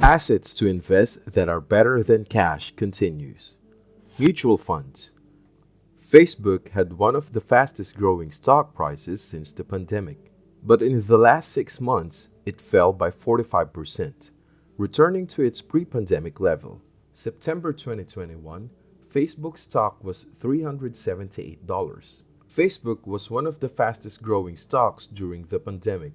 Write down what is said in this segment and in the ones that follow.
Assets to invest that are better than cash continues. Mutual funds. Facebook had one of the fastest growing stock prices since the pandemic, but in the last 6 months, it fell by 45%, returning to its pre pandemic level. September 2021, Facebook stock was $378. Facebook was one of the fastest growing stocks during the pandemic.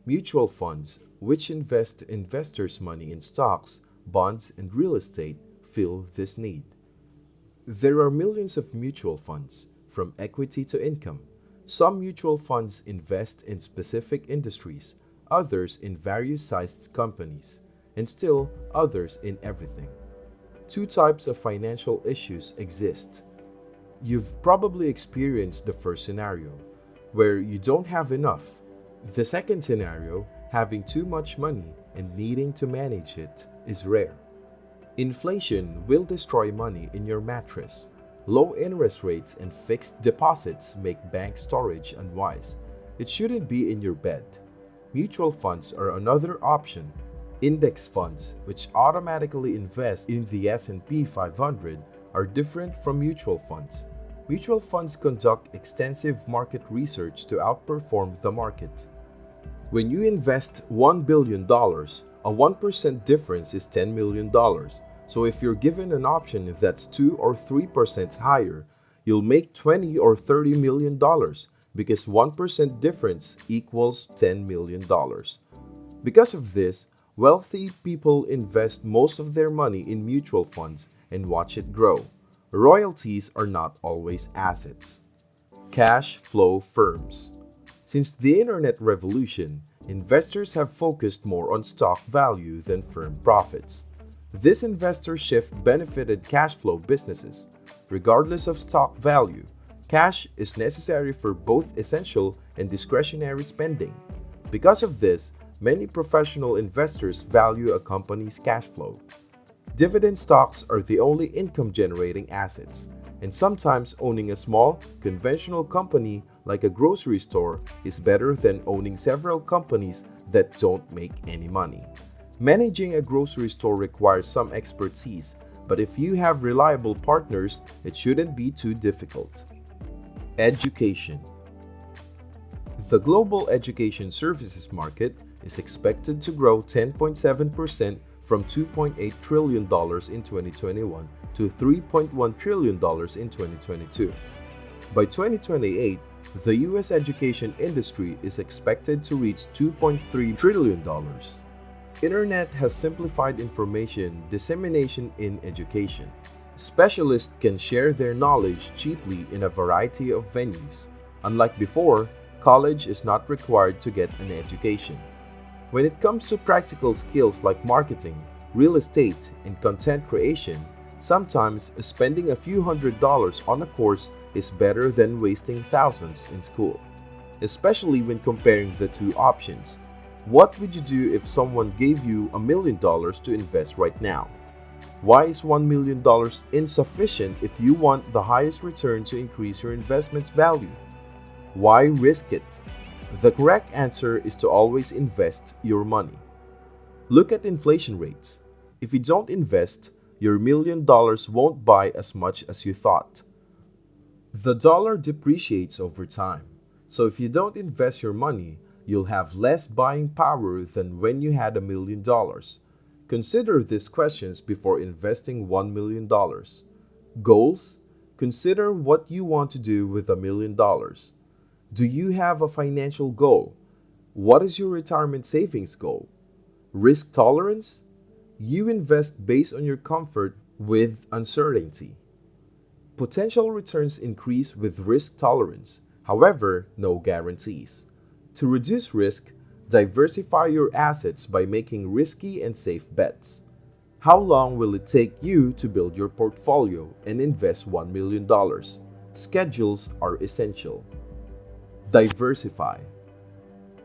Mutual funds, which invest investors' money in stocks, bonds, and real estate, fill this need. There are millions of mutual funds, from equity to income. Some mutual funds invest in specific industries, others in various sized companies, and still others in everything. Two types of financial issues exist. You've probably experienced the first scenario, where you don't have enough. The second scenario, having too much money and needing to manage it, is rare. Inflation will destroy money in your mattress. Low interest rates and fixed deposits make bank storage unwise. It shouldn't be in your bed. Mutual funds are another option. Index funds, which automatically invest in the S&P 500, are different from mutual funds. Mutual funds conduct extensive market research to outperform the market. When you invest $1 billion, a 1% difference is $10 million. So if you're given an option that's 2 or 3% higher, you'll make $20 or $30 million because 1% difference equals $10 million. Because of this, wealthy people invest most of their money in mutual funds and watch it grow. Royalties are not always assets. Cash flow firms. Since the internet revolution, investors have focused more on stock value than firm profits. This investor shift benefited cash flow businesses. Regardless of stock value, cash is necessary for both essential and discretionary spending. Because of this, many professional investors value a company's cash flow. Dividend stocks are the only income-generating assets, and sometimes owning a small, conventional company like a grocery store is better than owning several companies that don't make any money. Managing a grocery store requires some expertise, but if you have reliable partners, it shouldn't be too difficult. Education. The global education services market is expected to grow 10.7% from $2.8 trillion in 2021 to $3.1 trillion in 2022. By 2028, the U.S. education industry is expected to reach $2.3 trillion. Internet has simplified information dissemination in education. Specialists can share their knowledge cheaply in a variety of venues. Unlike before, college is not required to get an education. When it comes to practical skills like marketing, real estate, and content creation, sometimes spending a few $100s on a course is better than wasting thousands in school, especially when comparing the two options. What would you do if someone gave you $1 million to invest right now? Why is $1 million insufficient if you want the highest return to increase your investment's value? Why risk it? The correct answer is to always invest your money. Look at inflation rates. If you don't invest, your $1 million won't buy as much as you thought. The dollar depreciates over time, so if you don't invest your money, you'll have less buying power than when you had $1 million. Consider these questions before investing $1 million. Goals? Consider what you want to do with $1 million. Do you have a financial goal? What is your retirement savings goal? Risk tolerance? You invest based on your comfort with uncertainty. Potential returns increase with risk tolerance, however, no guarantees. To reduce risk, diversify your assets by making risky and safe bets. How long will it take you to build your portfolio and invest $1 million? Schedules are essential. Diversify.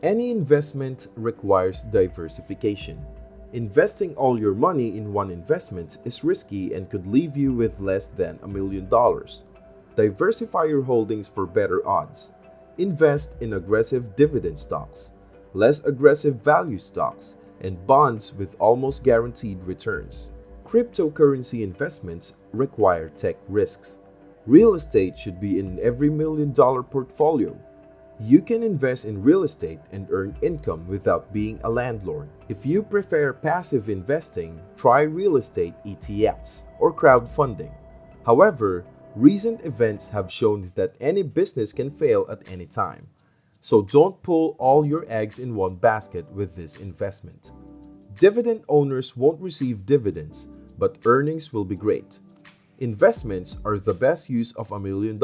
Any investment requires diversification. Investing all your money in one investment is risky and could leave you with less than $1 million. Diversify your holdings for better odds. Invest in aggressive dividend stocks, less aggressive value stocks, and bonds with almost guaranteed returns. Cryptocurrency investments require tech risks. Real estate should be in every $1 million portfolio. You can invest in real estate and earn income without being a landlord. If you prefer passive investing, try real estate ETFs or crowdfunding. However, recent events have shown that any business can fail at any time. So don't pull all your eggs in one basket with this investment. Dividend owners won't receive dividends, but earnings will be great. Investments are the best use of $1 million.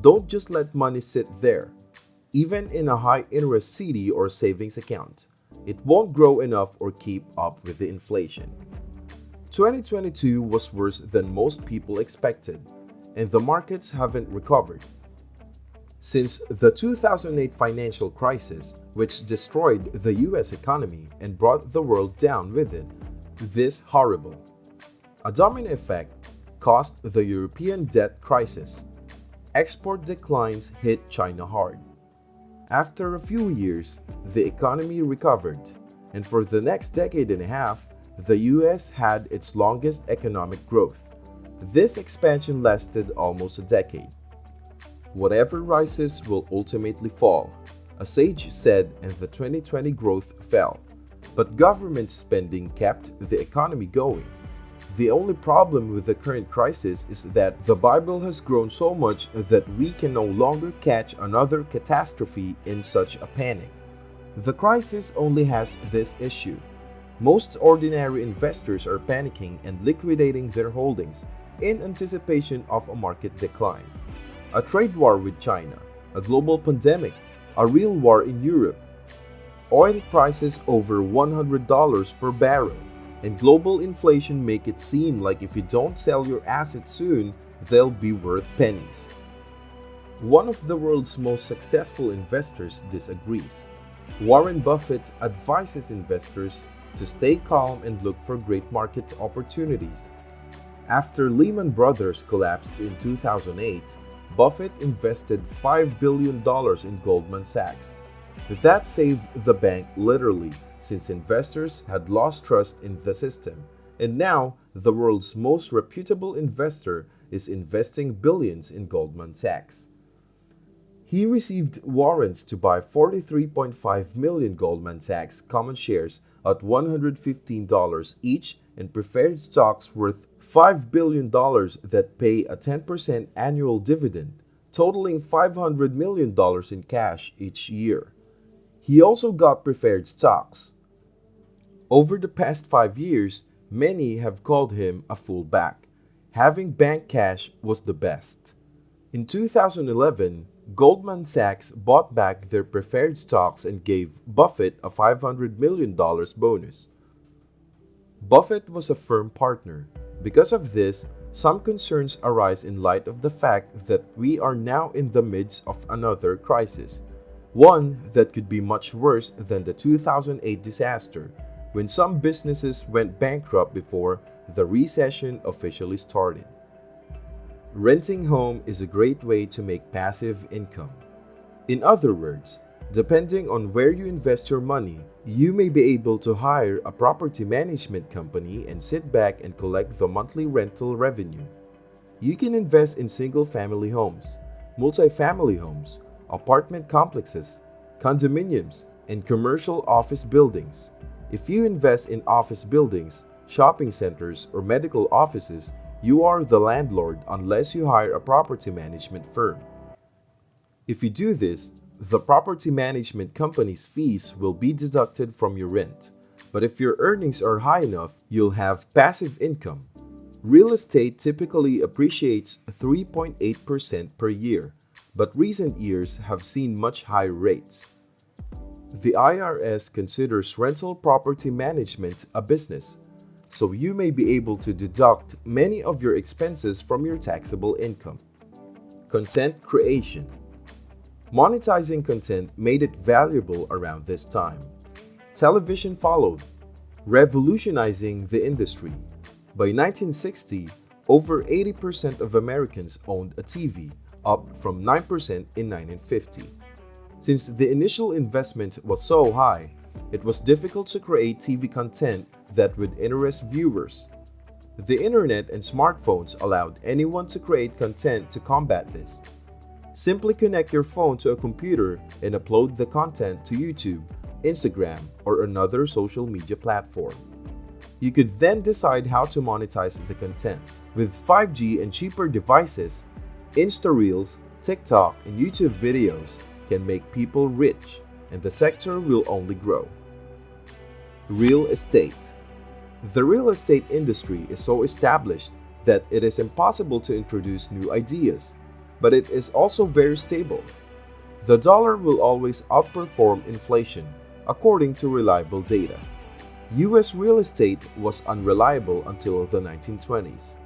Don't just let money sit there. Even in a high interest CD or savings account, it won't grow enough or keep up with the inflation. 2022 was worse than most people expected, and the markets haven't recovered. Since the 2008 financial crisis, which destroyed the US economy and brought the world down with it, this horrible. A domino effect caused the European debt crisis. Export declines hit China hard. After a few years, the economy recovered, and for the next decade and a half, the US had its longest economic growth. This expansion lasted almost a decade. Whatever rises will ultimately fall, a sage said, and the 2020 growth fell. But government spending kept the economy going. The only problem with the current crisis is that the Bible has grown so much that we can no longer catch another catastrophe in such a panic. The crisis only has this issue. Most ordinary investors are panicking and liquidating their holdings in anticipation of a market decline. A trade war with China, a global pandemic, a real war in Europe, oil prices over $100 per barrel, and global inflation make it seem like if you don't sell your assets soon, they'll be worth pennies. One of the world's most successful investors disagrees. Warren Buffett advises investors to stay calm and look for great market opportunities. After Lehman Brothers collapsed in 2008, Buffett invested $5 billion in Goldman Sachs. That saved the bank literally, since investors had lost trust in the system, and now the world's most reputable investor is investing billions in Goldman Sachs. He received warrants to buy 43.5 million Goldman Sachs common shares at $115 each and preferred stocks worth $5 billion that pay a 10% annual dividend, totaling $500 million in cash each year. He also got preferred stocks. Over the past 5 years, many have called him a fullback. Having bank cash was the best. In 2011, Goldman Sachs bought back their preferred stocks and gave Buffett a $500 million bonus. Buffett was a firm partner. Because of this, some concerns arise in light of the fact that we are now in the midst of another crisis, one that could be much worse than the 2008 disaster, when some businesses went bankrupt before the recession officially started. Renting home is a great way to make passive income. In other words, depending on where you invest your money, you may be able to hire a property management company and sit back and collect the monthly rental revenue. You can invest in single-family homes, multi-family homes, apartment complexes, condominiums, and commercial office buildings. If you invest in office buildings, shopping centers, or medical offices, you are the landlord unless you hire a property management firm. If you do this, the property management company's fees will be deducted from your rent. But if your earnings are high enough, you'll have passive income. Real estate typically appreciates 3.8% per year, but recent years have seen much higher rates. The IRS considers rental property management a business, so you may be able to deduct many of your expenses from your taxable income. Content creation. Monetizing content made it valuable around this time. Television followed, revolutionizing the industry. By 1960, over 80% of Americans owned a TV, up from 9% in 1950. Since the initial investment was so high, It was difficult to create TV content that would interest viewers. The internet and smartphones allowed anyone to create content to combat this. Simply connect your phone to a computer and upload the content to YouTube, Instagram, or another social media platform. You could then decide how to monetize the content. With 5G and cheaper devices, Insta-Reels, TikTok, and YouTube videos can make people rich, and the sector will only grow. Real estate. The real estate industry is so established that it is impossible to introduce new ideas, but it is also very stable. The dollar will always outperform inflation, according to reliable data. US real estate was unreliable until the 1920s.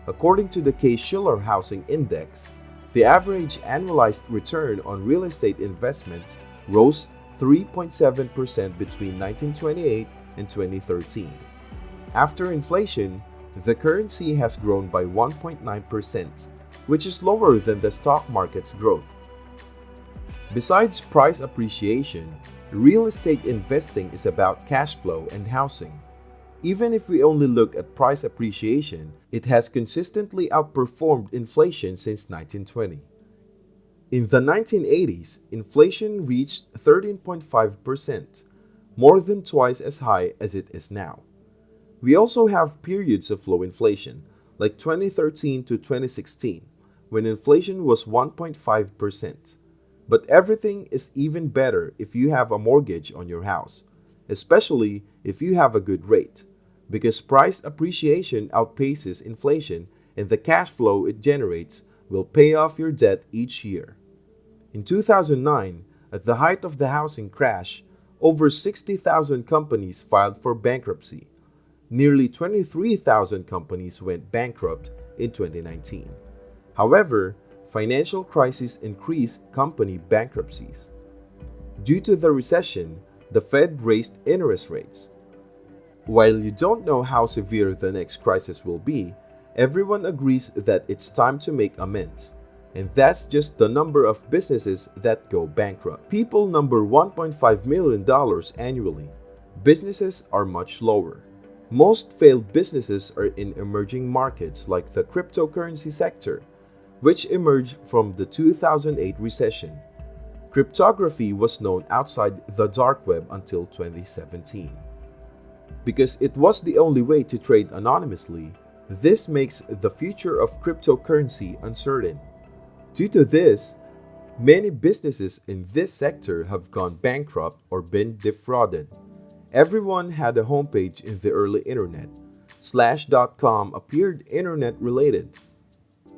According to the Case-Shiller Housing Index, the average annualized return on real estate investments rose 3.7% between 1928 and 2013. After inflation, the currency has grown by 1.9%, which is lower than the stock market's growth. Besides price appreciation, real estate investing is about cash flow and housing. Even if we only look at price appreciation, it has consistently outperformed inflation since 1920. In the 1980s, inflation reached 13.5%, more than twice as high as it is now. We also have periods of low inflation, like 2013 to 2016, when inflation was 1.5%. But everything is even better if you have a mortgage on your house, especially if you have a good rate, because price appreciation outpaces inflation and the cash flow it generates will pay off your debt each year. In 2009, at the height of the housing crash, over 60,000 companies filed for bankruptcy. Nearly 23,000 companies went bankrupt in 2019. However, financial crisis increased company bankruptcies. Due to the recession, the Fed raised interest rates. While you don't know how severe the next crisis will be, everyone agrees that it's time to make amends. And that's just the number of businesses that go bankrupt. People number $1.5 million annually. Businesses are much lower. Most failed businesses are in emerging markets like the cryptocurrency sector, which emerged from the 2008 recession. Cryptography was known outside the dark web until 2017. Because it was the only way to trade anonymously, this makes the future of cryptocurrency uncertain. Due to this, many businesses in this sector have gone bankrupt or been defrauded. Everyone had a homepage in the early internet. Slash.com appeared internet-related.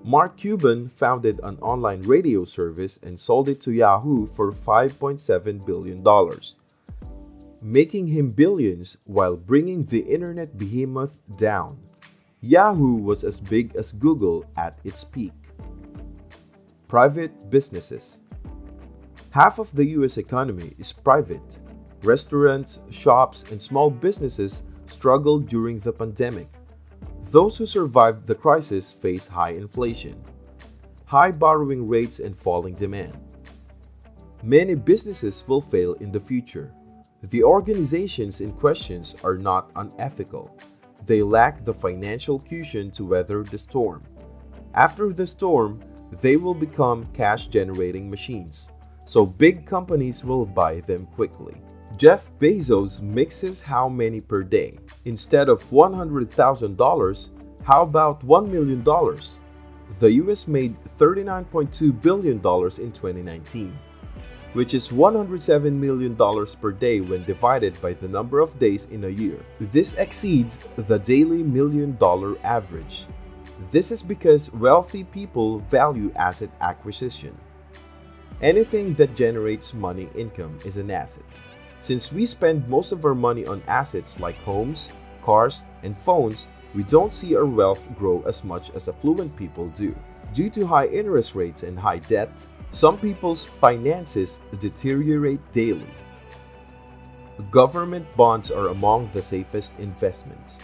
Mark Cuban founded an online radio service and sold it to Yahoo for $5.7 billion, making him billions while bringing the internet behemoth down. Yahoo was as big as Google at its peak. Private businesses. Half of the US economy is private. Restaurants, shops, and small businesses struggled during the pandemic. Those who survived the crisis face high inflation, high borrowing rates, and falling demand. Many businesses will fail in the future. The organizations in question are not unethical. They lack the financial cushion to weather the storm. After the storm, they will become cash-generating machines, so big companies will buy them quickly. Jeff Bezos mixes how many per day? Instead of $100,000, how about $1 million? The US made $39.2 billion in 2019, which is $107 million per day when divided by the number of days in a year. This exceeds the daily million-dollar average. This is because wealthy people value asset acquisition. Anything that generates money income is an asset. Since we spend most of our money on assets like homes, cars, and phones, we don't see our wealth grow as much as affluent people do. Due to high interest rates and high debt, some people's finances deteriorate daily. Government bonds are among the safest investments.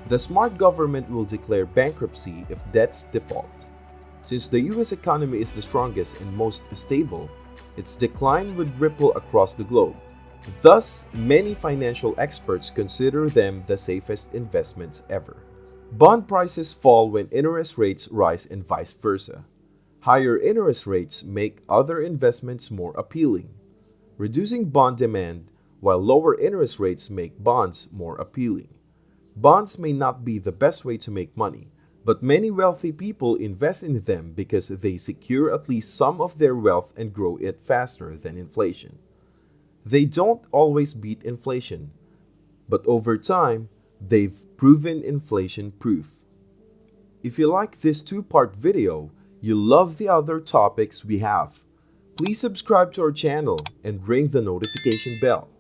The smart government will declare bankruptcy if debts default. Since the US economy is the strongest and most stable, its decline would ripple across the globe. Thus, many financial experts consider them the safest investments ever. Bond prices fall when interest rates rise and vice versa. Higher interest rates make other investments more appealing, reducing bond demand, while lower interest rates make bonds more appealing. Bonds may not be the best way to make money, but many wealthy people invest in them because they secure at least some of their wealth and grow it faster than inflation. They don't always beat inflation, but over time, they've proven inflation proof. If you like this two-part video, you'll love the other topics we have. Please subscribe to our channel and ring the notification bell.